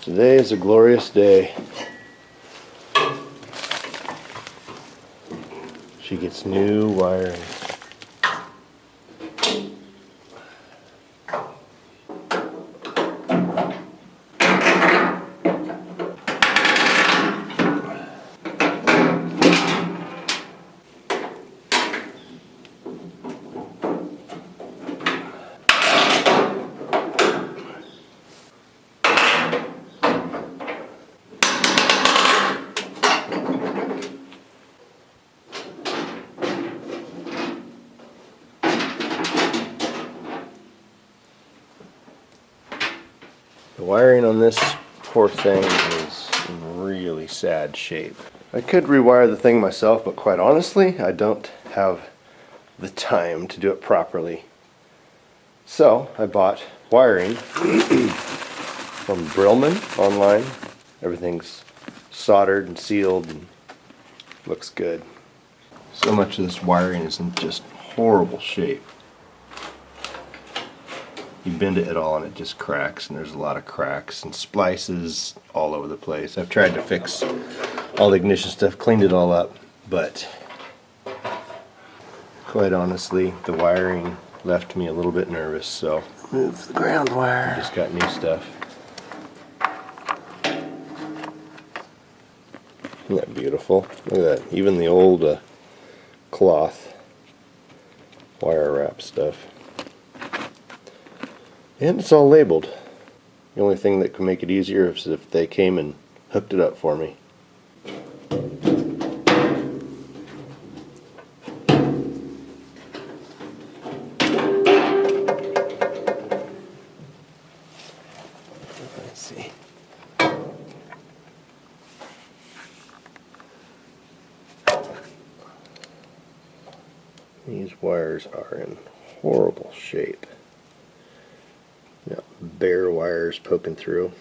Today is a glorious day. She gets new wiring. The wiring on this poor thing is in really sad shape. I could rewire the thing myself, but quite honestly, I don't have the time to do it properly. So I bought wiring from Brillman online. Everything's soldered and sealed and looks good. So much of this wiring is in just horrible shape. You bend it at all and it just cracks, and there's a lot of cracks and splices all over the place. I've tried to fix all the ignition stuff, cleaned it all up, but quite honestly, the wiring left me a little bit nervous, so move the ground wire. I just got new stuff. Isn't that beautiful? Look at that. Even the old cloth wire wrap stuff. And it's all labeled. The only thing that could make it easier is if they came and hooked it up for me. Let's see. These wires are in horrible shape. Bare wires poking through.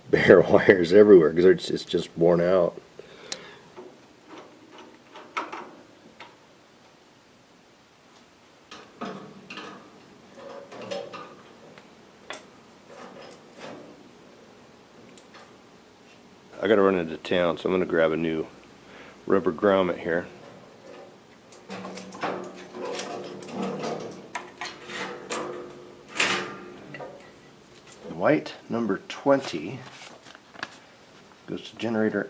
Bare wires everywhere because it's just worn out. I gotta run into town, so I'm gonna grab a new rubber grommet here. White number 20 goes to generator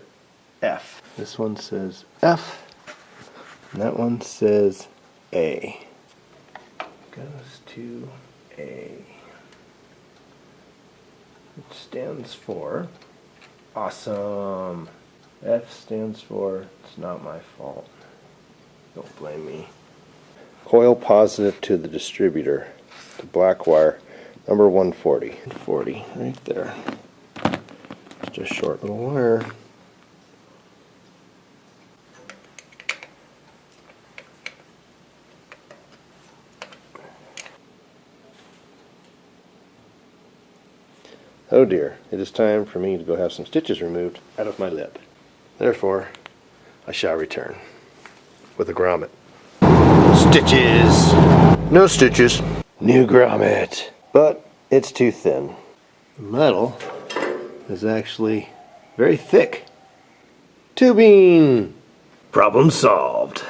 F. This one says F, and that one says A. Goes to A, which stands for awesome. F stands for it's not my fault. Don't blame me. Coil positive to the distributor, the black wire. Number 140. 40 right there. Just a short little wire. Oh dear, it is time for me to go have some stitches removed out of my lip. Therefore, I shall return with a grommet. Stitches! No stitches. New grommet. But it's too thin. The metal is actually very thick. Tubing! Problem solved.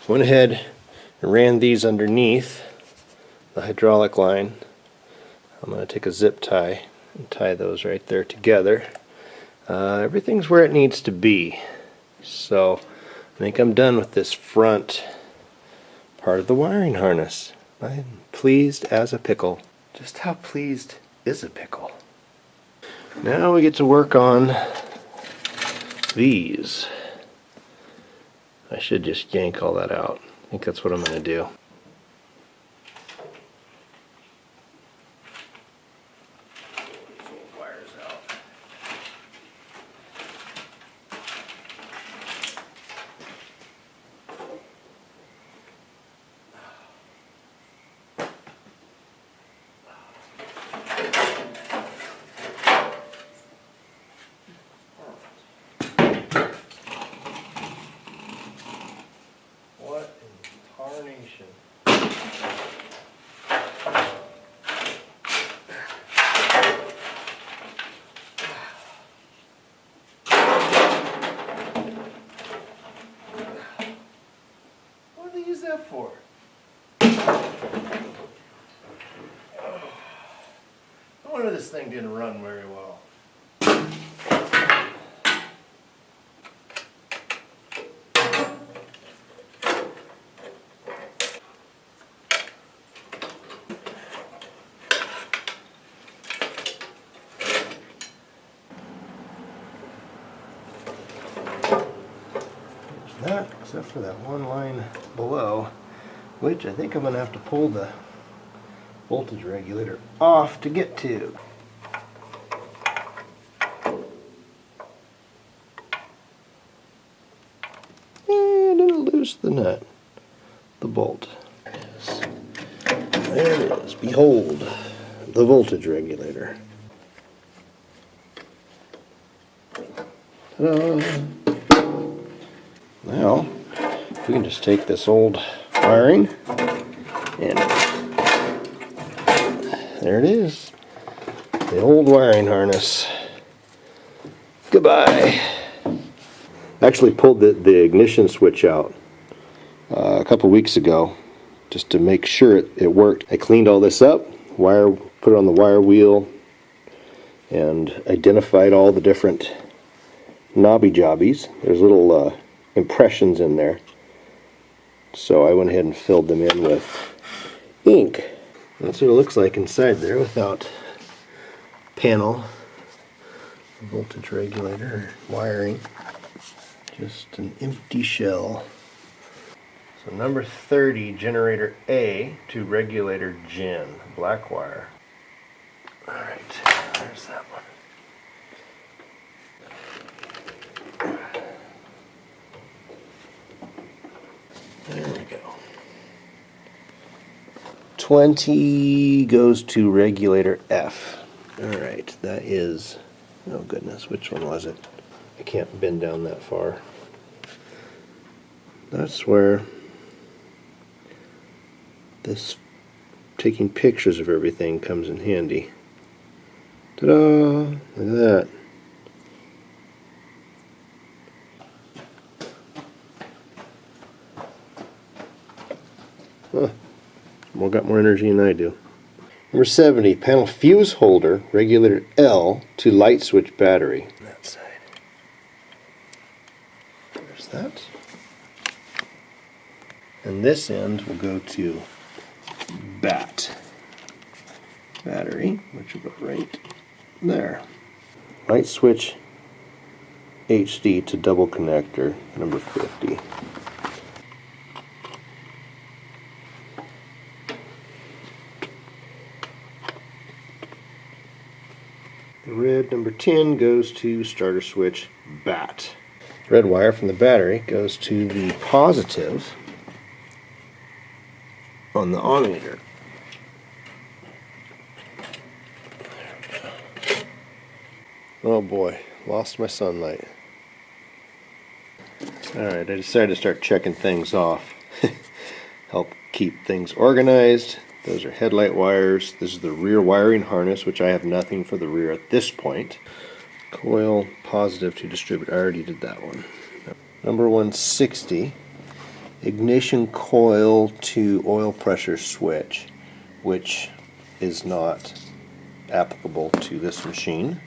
Went ahead and ran these underneath the hydraulic line. I'm going to take a zip tie and tie those right there together. Everything's where it needs to be. So I think I'm done with this front part of the wiring harness. I'm pleased as a pickle. Just how pleased is a pickle? Now we get to work on these. I should just yank all that out. I think that's what I'm going to do. knew this thing didn't run very well. That, except for that one line below, which I think I'm going to have to pull the voltage regulator off to get to. And it'll loose the nut, the bolt. There it is. Behold, the voltage regulator. Ta-da! Now, we can just take this old wiring and there it is. The old wiring harness. Goodbye. Actually pulled the ignition switch out a couple weeks ago just to make sure it worked. I cleaned all this up, put it on the wire wheel, and identified all the different knobby jobbies. There's little impressions in there, so I went ahead and filled them in with ink. That's what it looks like inside there without panel, voltage regulator, wiring, just an empty shell. So number 30, generator A to regulator gen, black wire. Alright, there's that one. There we go. 20 goes to regulator F. Alright, that is, oh goodness, which one was it? I can't bend down that far. That's where this taking pictures of everything comes in handy. Ta-da! Look at that. Huh. Got more energy than I do. Number 70, panel fuse holder, regulator L to light switch battery. That side. There's that. And this end will go to battery, which will go right there. Light switch HD to double connector, number 50. The red number 10 goes to starter switch bat. Red wire from the battery goes to the positive on the ohmmeter. Oh boy, lost my sunlight. Alright, I decided to start checking things off. Help keep things organized. Those are headlight wires. This is the rear wiring harness, which I have nothing for the rear at this point. Coil positive to distribute. I already did that one. Number 160, ignition coil to oil pressure switch, which is not applicable to this machine.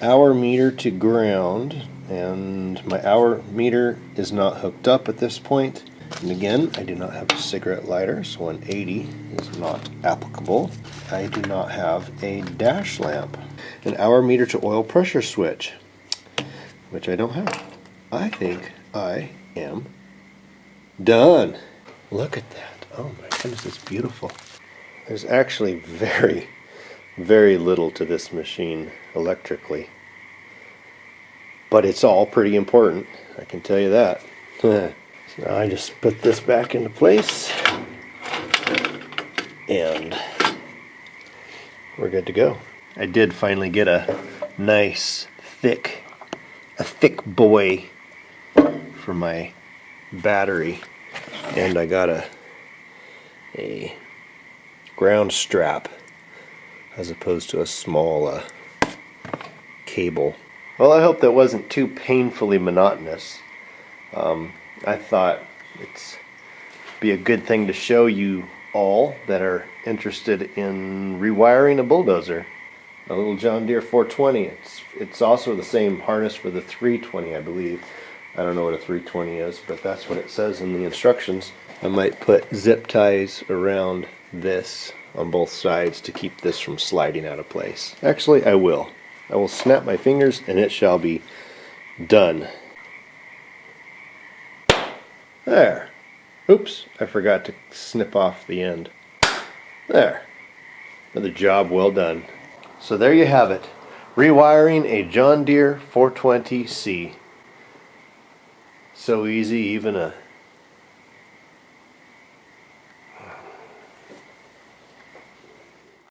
Hour meter to ground, and my hour meter is not hooked up at this point. And again, I do not have a cigarette lighter, so 180 is not applicable. I do not have a dash lamp. An hour meter to oil pressure switch, which I don't have. I think I am done. Look at that. Oh my goodness, it's beautiful. There's actually very, very little to this machine electrically. But it's all pretty important, I can tell you that. So now I just put this back into place and we're good to go. I did finally get a nice thick boy for my battery, and I got a ground strap as opposed to a small cable. Well, I hope that wasn't too painfully monotonous. I thought it's be a good thing to show you all that are interested in rewiring a bulldozer. a little John Deere 420. It's also the same harness for the 320, I believe. I don't know what a 320 is, but that's what it says in the instructions. I might put zip ties around this on both sides to keep this from sliding out of place. Actually, I will. I will snap my fingers and it shall be done. There. Oops, I forgot to snip off the end. There. Another job well done. So there you have it. Rewiring a John Deere 420C. So easy, even a